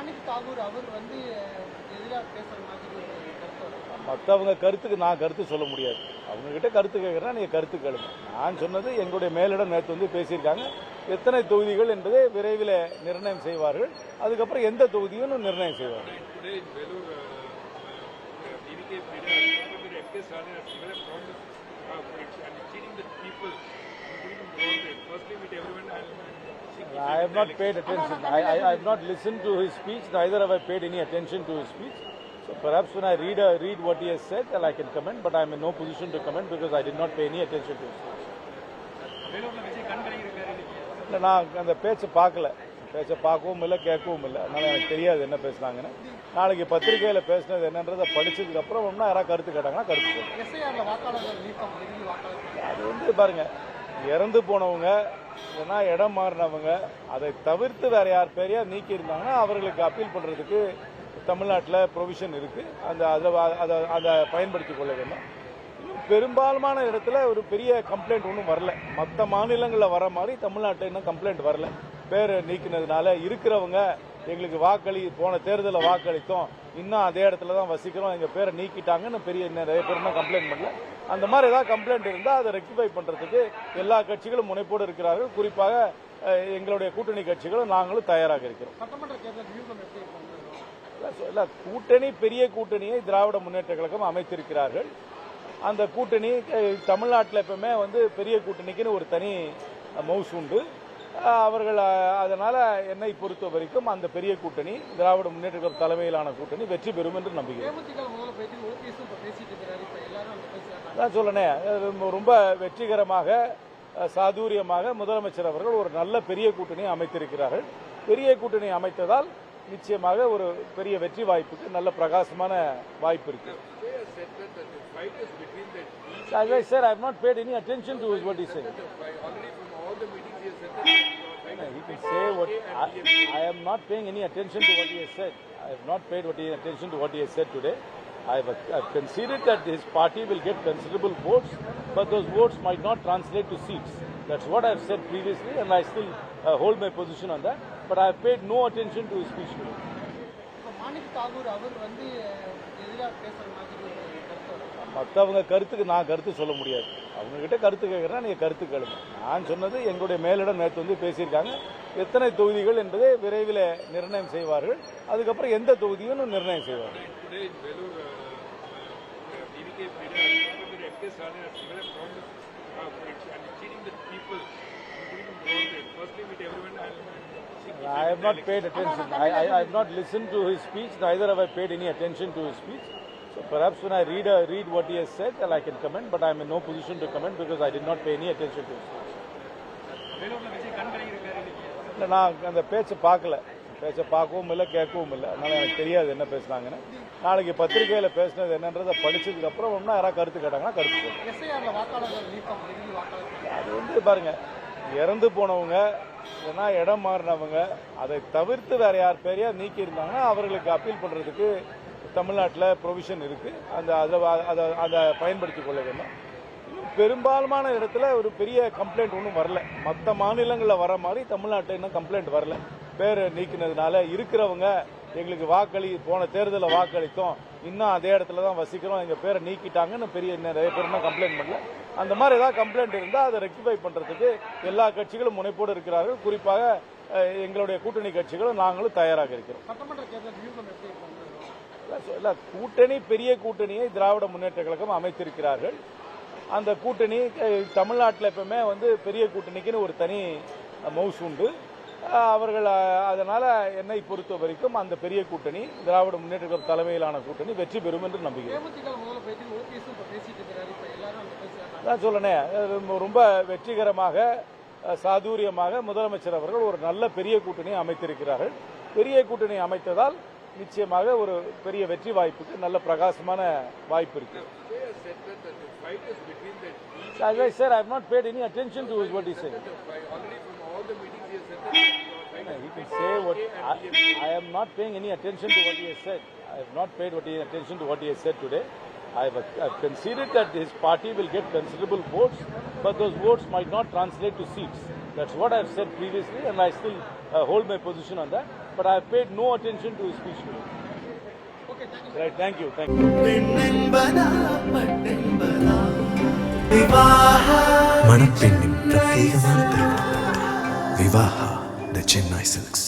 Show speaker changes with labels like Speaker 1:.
Speaker 1: மாணிக் தாகூர் அவர் வந்து எதிராக பேசுற மாதிரி ஒரு கருத்து.
Speaker 2: மற்றவங்க கருத்துக்கு நான் கருத்து சொல்ல முடியாது. அவங்க கிட்ட கருத்து கேட்கறேன், நீங்க கருத்து கேளுங்க. நான் சொன்னது எங்களுடைய மேலிடம் நேற்று வந்து பேசியிருக்காங்க. எத்தனை தொகுதிகள் என்பதை விரைவில் நிர்ணயம் செய்வார்கள். அதுக்கப்புறம் எந்த தொகுதியும் நிர்ணயம் செய்வார்கள். I have not paid attention. I have not listened to his speech. Neither have I paid any attention to his speech. So perhaps when I read what he has said, then I can comment. But I am in no position to comment because I did not pay any attention to his speech. நான் அந்த பேச்சை பார்க்கல. பேச்சை பார்க்கவும் இல்லை, கேட்கவும் இல்லை. அதனால எனக்கு தெரியாது என்ன பேசுனாங்கன்னு. நாளைக்கு பத்திரிகையில பேசினது என்னன்றதை படிச்சதுக்கு அப்புறம் ஒன்னா யாராவது கருத்து கேட்டாங்கன்னா கருத்து சொல்லுங்க. அது வந்து பாருங்க, இறந்து போனவங்க இல்லைன்னா இடம் மாறினவங்க அதை தவிர்த்து வேற யார் பேரையா நீக்கி இருந்தாங்கன்னா அவர்களுக்கு அப்பீல் பண்றதுக்கு தமிழ்நாட்டில் ப்ரொவிஷன் இருக்கு. அதை பயன்படுத்திக் கொள்ள வேண்டும். பெரும்பாலான இடத்துல ஒரு பெரிய கம்ப்ளைண்ட் ஒன்றும் வரல. மற்ற மாநிலங்களில் வர மாதிரி தமிழ்நாட்டில் இன்னும் கம்ப்ளைண்ட் வரல. பேர் நீக்கினதுனால இருக்கிறவங்க எங்களுக்கு போன தேர்தலில் வாக்களித்தோம், இன்னும் அதே இடத்துல தான் வசிக்கிறோம், எங்க பேரை நீக்கிட்டாங்கன்னு நிறைய பேர் கம்ப்ளைண்ட் பண்ணல. அந்த மாதிரி ஏதாவது கம்ப்ளைண்ட் இருந்தால் அதை ரெக்டிஃபை பண்றதுக்கு எல்லா கட்சிகளும் முனைப்போடு இருக்கிறார்கள். குறிப்பாக எங்களுடைய கூட்டணி கட்சிகளும் நாங்களும் தயாராக இருக்கிறோம். கூட்டணி பெரிய கூட்டணியை திராவிட முன்னேற்ற கழகம் அமைத்திருக்கிறார்கள். அந்த கூட்டணி தமிழ்நாட்டில் எப்பவுமே வந்து பெரிய கூட்டணிக்குன்னு ஒரு தனி மவுஸ் உண்டு. அவர்கள் அதனால என்னை பொறுத்த வரைக்கும் அந்த பெரிய கூட்டணி திராவிட முன்னேற்ற கழக தலைமையிலான கூட்டணி வெற்றி பெறும் என்று நம்புகிறேன். சொல்லேன், ரொம்ப வெற்றிகரமாக சாதுரியமாக முதலமைச்சர் அவர்கள் ஒரு நல்ல பெரிய கூட்டணியை அமைத்திருக்கிறார்கள். பெரிய கூட்டணி அமைத்ததால் நிச்சயமாக ஒரு பெரிய வெற்றி வாய்ப்புக்கு நல்ல பிரகாசமான வாய்ப்பு இருக்கு. As I said, I have not paid any attention to what he said. He can say what I am not paying any attention to what he has said. I have not paid attention to what he has said today. I have considered that his party will get considerable votes, but those votes might not translate to seats. That's what I have said previously, and I still hold my position on that. But I have paid no attention to his speech today.
Speaker 1: Manik Tagore அவர் வந்து எதிராக பேசுற மாதிரி ஒரு கருத்து.
Speaker 2: மற்றவங்க கருத்துக்கு நான் கருத்து சொல்ல முடியாது. அவங்க கிட்ட கருத்து கேட்கறேன், நீங்க கருத்து கேளுங்க. நான் சொன்னது எங்களுடைய மேலிடம் நேற்று வந்து பேசியிருக்காங்க. எத்தனை தொகுதிகள் என்பதை விரைவில் நிர்ணயம் செய்வார்கள். அதுக்கப்புறம் எந்த தொகுதியும் நிர்ணயம் செய்வார்கள். I have not paid attention. I have not listened to his speech. Neither have I paid any attention to his speech. So perhaps when I read what he has said, then I can comment. But I am in no position to comment because I did not pay any attention to his speech. நான் அந்த பேச்சை பார்க்கல. பேச்சை பார்க்கவும் இல்லை, கேட்கவும் இல்லை. அதனால எனக்கு தெரியாது என்ன பேசுனாங்கன்னு. நாளைக்கு பத்திரிகையில பேசினது என்னன்றதை படிச்சதுக்கு அப்புறம் ஒன்னா யாராவது கருத்து கேட்டாங்கன்னா கருத்து சொல்லுங்க. அது வந்து பாருங்க, இறந்து போனவங்க இல்லைன்னா இடம் மாறினவங்க அதை தவிர்த்து வேற யார் பேரையா நீக்கி இருந்தாங்கன்னா அவர்களுக்கு அப்பீல் பண்றதுக்கு தமிழ்நாட்டில் ப்ரொவிஷன் இருக்கு. அதை பயன்படுத்திக் கொள்ள வேண்டும். பெரும்பாலான இடத்துல ஒரு பெரிய கம்ப்ளைண்ட் ஒன்றும் வரல. மற்ற மாநிலங்களில் வர மாதிரி தமிழ்நாட்டில் இன்னும் கம்ப்ளைண்ட் வரல. பேர் நீக்கினதுனால இருக்கிறவங்க எங்களுக்கு போன தேர்தலில் வாக்களித்தோம், இன்னும் அதே இடத்துல தான் வசிக்கிறோம், எங்க பேரை நீக்கிட்டாங்கன்னு நிறைய பேர் கம்ப்ளைண்ட் பண்ணல. அந்த மாதிரி ஏதாவது கம்ப்ளைண்ட் இருந்தால் அதை ரெக்டிஃபை பண்றதுக்கு எல்லா கட்சிகளும் முனைப்போடு இருக்கிறார்கள். குறிப்பாக எங்களுடைய கூட்டணி கட்சிகளும் நாங்களும் தயாராக இருக்கிறோம். கூட்டணி பெரிய கூட்டணியை திராவிட முன்னேற்ற கழகம் அமைத்திருக்கிறார்கள். அந்த கூட்டணி தமிழ்நாட்டில் எப்பவுமே வந்து பெரிய கூட்டணிக்குன்னு ஒரு தனி மவுஸ் உண்டு. அவர்கள் அதனால என்னை பொறுத்த வரைக்கும் அந்த பெரிய கூட்டணி திராவிட முன்னேற்ற கழக தலைமையிலான கூட்டணி வெற்றி பெறும் என்று நம்புகிறேன். சொல்லேன், ரொம்ப வெற்றிகரமாக சாதுரியமாக முதலமைச்சர் அவர்கள் ஒரு நல்ல பெரிய கூட்டணியை அமைத்திருக்கிறார்கள். பெரிய கூட்டணி அமைத்ததால் நிச்சயமாக ஒரு பெரிய வெற்றி வாய்ப்புக்கு நல்ல பிரகாசமான வாய்ப்பு இருக்கு. As I said, I have not paid any attention to what he said. He can say what I am not paying any attention to what he has said. I have not paid attention to what he has said today. I have considered that his party will get considerable votes, but those votes might not translate to seats. That's what I have said previously, and I still hold my position on that. but I paid no attention to his speech today.
Speaker 1: Okay thank you.
Speaker 2: Right, thank you, thank you.
Speaker 3: மணப்பெண்ணின் பிரத்யேகமான திருமணம் விவாஹா தி Chennai silks.